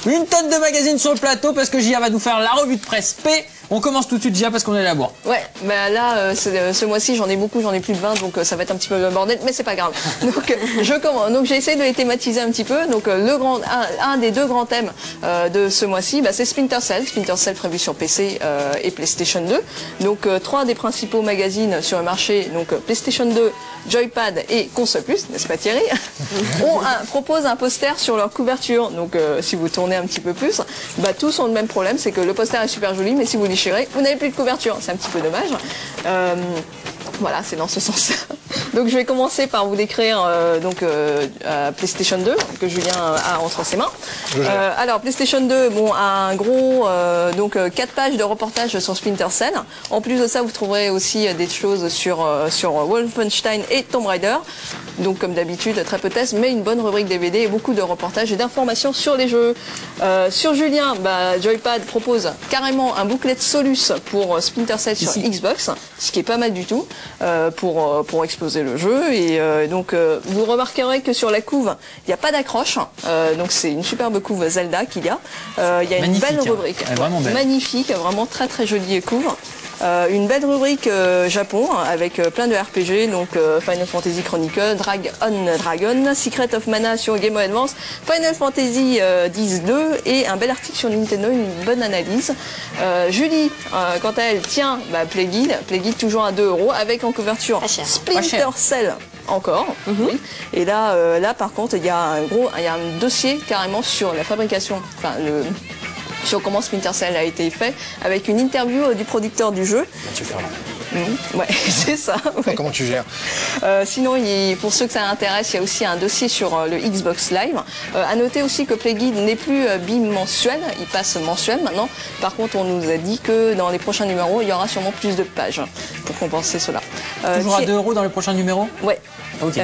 Une tonne de magazines sur le plateau parce que Gia va nous faire la revue de presse P. On commence tout de suite, Gia, parce qu'on est à la bourre. Ouais, bah là, ce mois-ci, j'en ai beaucoup, j'en ai plus de 20, donc ça va être un petit peu le bordel, mais c'est pas grave. Donc, je commence. Donc, j'ai essayé de les thématiser un petit peu. Donc, un des deux grands thèmes de ce mois-ci, bah, c'est Splinter Cell. Splinter Cell prévu sur PC et PlayStation 2. Donc, trois des principaux magazines sur le marché, donc PlayStation 2, Joypad et Console Plus, n'est-ce pas Thierry, proposent un poster sur leur couverture. Donc, si vous tournez un petit peu plus, bah, tous ont le même problème, c'est que le poster est super joli, mais si vous déchirez, vous n'avez plus de couverture. C'est un petit peu dommage. Voilà, c'est dans ce sens-là. Donc je vais commencer par vous décrire PlayStation 2 que Julien a entre ses mains. Alors PlayStation 2, bon, un gros 4 pages de reportage sur Splinter Cell. En plus de ça, vous trouverez aussi des choses sur Wolfenstein et Tomb Raider. Donc comme d'habitude, très peu de tests, mais une bonne rubrique DVD et beaucoup de reportages et d'informations sur les jeux. Sur Julien, bah, Joypad propose carrément un bouclet de Solus pour Splinter Cell sur Xbox, ce qui est pas mal du tout pour exploser le jeu. Et donc vous remarquerez que sur la couve, il n'y a pas d'accroche. Donc c'est une superbe couve Zelda qu'il y a. Il y a une belle rubrique, vraiment belle. Magnifique, vraiment très très jolie couve. Une belle rubrique Japon avec plein de RPG, donc Final Fantasy Chronicle, Dragon, Secret of Mana sur Game Boy Advance, Final Fantasy X-2 et un bel article sur Nintendo, une bonne analyse. Julie, quant à elle, tient Plague toujours à 2 € avec en couverture Splinter Cell. Encore, oui. Et là, par contre, il y a un dossier carrément sur la fabrication, sur comment Splinter Cell a été fait, avec une interview du producteur du jeu. Tu fais Ouais, c'est ça. Ouais. Comment tu gères? Sinon, pour ceux que ça intéresse, il y a aussi un dossier sur le Xbox Live. À noter aussi que Plague n'est plus bimensuel, il passe mensuel maintenant. Par contre, on nous a dit que dans les prochains numéros, il y aura sûrement plus de pages pour compenser cela. Toujours à 2 € dans le prochain numéro? Ouais. Okay.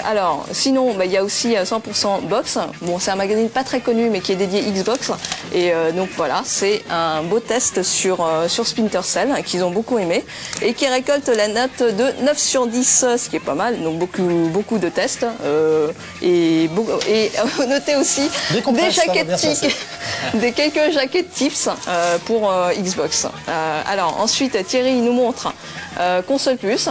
Alors, sinon, bah, il y a aussi 100% Box. Bon, c'est un magazine pas très connu, mais qui est dédié Xbox. Et donc voilà, c'est un beau test sur Splinter Cell qu'ils ont beaucoup aimé et qui récolte la note de 9 sur 10, ce qui est pas mal. Donc beaucoup de tests et notez aussi des jaquettes tips, quelques jaquettes tips pour Xbox. Alors ensuite, Thierry nous montre Console Plus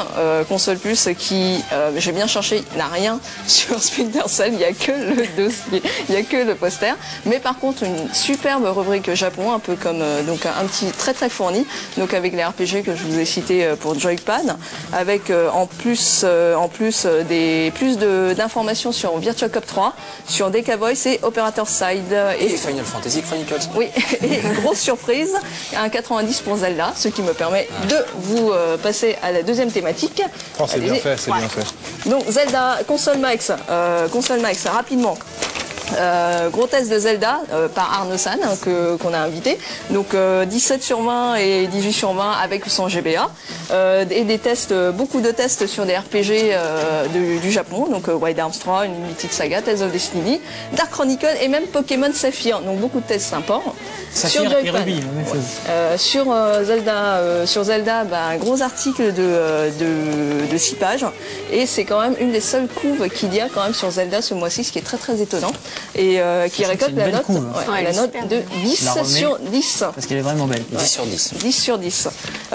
qui, j'ai bien cherché, n'a rien sur Splinter Cell, il n'y a que le dossier, il n'y a que le poster, mais par contre une superbe rubrique Japon, un peu comme donc un petit très fourni, donc avec les RPG que je vous ai cités pour Joypad, avec en plus d'informations sur Virtua Cop 3, sur Deca Voice et Operator Side et Final Fantasy Chronicles. Oui, et grosse surprise, un 90 pour Zelda, ce qui me permet de vous passer à la deuxième thématique. Oh, c'est bien fait, c'est bien fait. Donc Zelda, console Max, rapidement. Gros test de Zelda par Arnaud San qu'on a invité, donc 17 sur 20 et 18 sur 20 avec ou sans GBA, et des tests, beaucoup de tests sur des RPG du Japon, donc Wild Arms 3, une Limited Saga, Tales of Destiny, Dark Chronicle et même Pokémon Saphir, donc beaucoup de tests sympas. Saphir et Ruby, la même chose. Sur Zelda, bah, un gros article de 6 pages, et c'est quand même une des seules couves qu'il y a quand même sur Zelda ce mois-ci, ce qui est très étonnant. Et qui récolte la note, la note de 10 sur 10. Parce qu'elle est vraiment belle. 10 sur 10. 10 sur 10.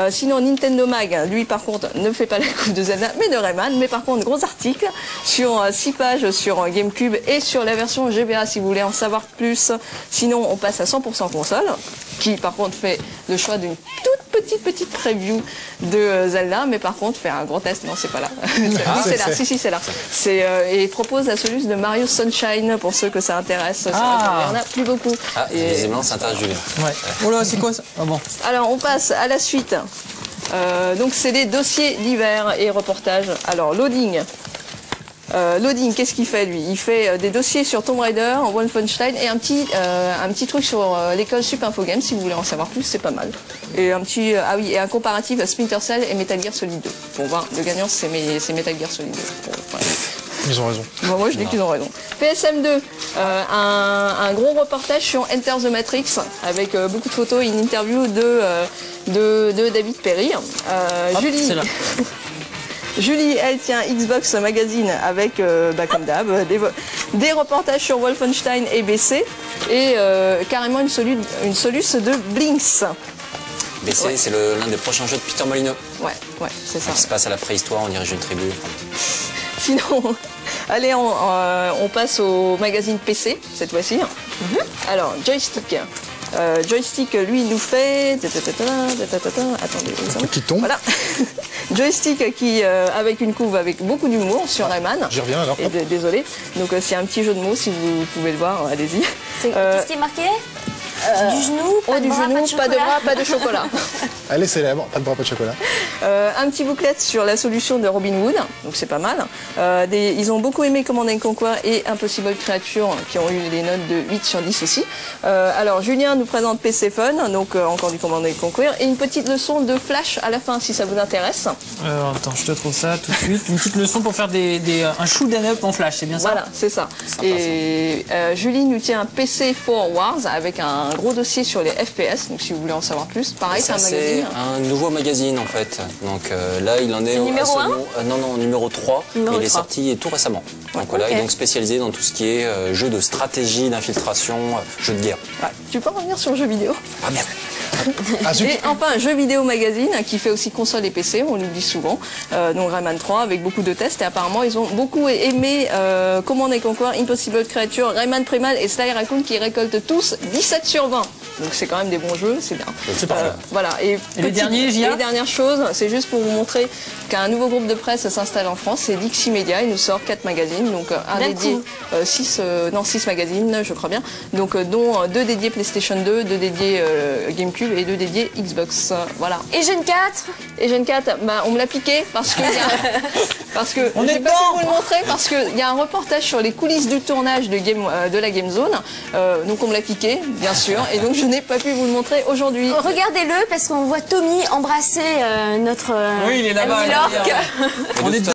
Sinon, Nintendo Mag, lui par contre, ne fait pas la coupe de Zelda, mais de Rayman. Mais par contre, gros article sur 6 pages sur GameCube et sur la version GBA si vous voulez en savoir plus. Sinon, on passe à 100% console, qui par contre fait le choix d'une toute petite preview de Zelda, mais par contre fait un gros test. Non, c'est pas là. C'est là. Si, c'est là. Et propose la solution de Mario Sunshine pour ceux que ça intéresse. Il y en a plus beaucoup. Ah, visiblement, ça intéresse Julien. Ouais. Oh là, c'est quoi ça? Ah bon. Alors, on passe à la suite. Donc, c'est des dossiers divers et reportages. Alors, Loading. Loading, qu'est-ce qu'il fait lui? Il fait des dossiers sur Tomb Raider, Wolfenstein et un petit truc sur l'école Sup Info Games, si vous voulez en savoir plus, c'est pas mal. Et et un comparatif à Splinter Cell et Metal Gear Solid 2. Pour voir, le gagnant c'est Metal Gear Solid 2. Ils ont raison. Bon, moi je dis qu'ils ont raison. PSM2, un gros reportage sur Enter the Matrix avec beaucoup de photos et une interview de David Perry. Julie. Julie, elle tient Xbox Magazine avec, comme d'hab, des reportages sur Wolfenstein et BC et carrément une soluce de Blinks. BC, c'est l'un des prochains jeux de Peter Molyneux. Ouais, c'est ça. Qui se passe à la préhistoire, on dirige une tribu. Sinon, allez, on passe au magazine PC cette fois-ci. Alors, Joystick. Joystick, lui, il nous fait... Attendez, qui tombe. Voilà. Joystick qui, avec une couve avec beaucoup d'humour sur Rayman. J'y reviens alors. Désolé. Donc, c'est un petit jeu de mots, si vous pouvez le voir, allez-y. Qu'est-ce qui est marqué du genou, pas de bras, pas de bras, pas de chocolat. Elle est célèbre, pas de bras, pas de chocolat. Un petit booklet sur la solution de Robin Hood, donc c'est pas mal. Ils ont beaucoup aimé Command & Conquer et Impossible Creature, qui ont eu des notes de 8 sur 10 aussi. Alors Julien nous présente PC Fun, donc encore du Command & Conquer, et une petite leçon de Flash à la fin, si ça vous intéresse. Attends, je te trouve ça tout de suite. Une petite leçon pour faire un shoot 'em up en Flash, c'est bien ça? Voilà, c'est ça. Et Julie nous tient un PC 4 Wars avec un gros dossier sur les FPS, donc si vous voulez en savoir plus, pareil, c'est un magazine. C'est un nouveau magazine en fait. Donc là, il en est au numéro 1 non, numéro 3. Mais il est sorti tout récemment. Donc voilà, il est donc spécialisé dans tout ce qui est jeu de stratégie, d'infiltration, jeu de guerre. Ouais, tu peux revenir sur le jeu vidéo? Ah merde. Et enfin, Jeux Vidéo Magazine, qui fait aussi console et PC, on l'oublie souvent, donc Rayman 3 avec beaucoup de tests, et apparemment ils ont beaucoup aimé Command & Conquer, Impossible Creature, Rayman Primal et Sly Raccoon, qui récoltent tous 17 sur 20. Donc c'est quand même des bons jeux, c'est bien. Voilà. Et les derniers, Gia ? Les dernières choses, c'est juste pour vous montrer qu'un nouveau groupe de presse s'installe en France, c'est Dixie Media, il nous sort 4 magazines, donc un dédié, 6 magazines, je crois bien, donc dont 2 dédiés PlayStation 2, 2 dédiés GameCube et 2 dédiés Xbox. Voilà. Et Gen 4 Et Gen 4, on me l'a piqué parce que on j'ai est pas pu vous le montrer parce qu'il y a un reportage sur les coulisses du tournage de la Game Zone, donc on me l'a piqué, bien sûr, et donc je n'ai pas pu vous le montrer aujourd'hui. Regardez-le parce qu'on voit Tommy embrasser notre oui, il est là-bas. ami Lork. On est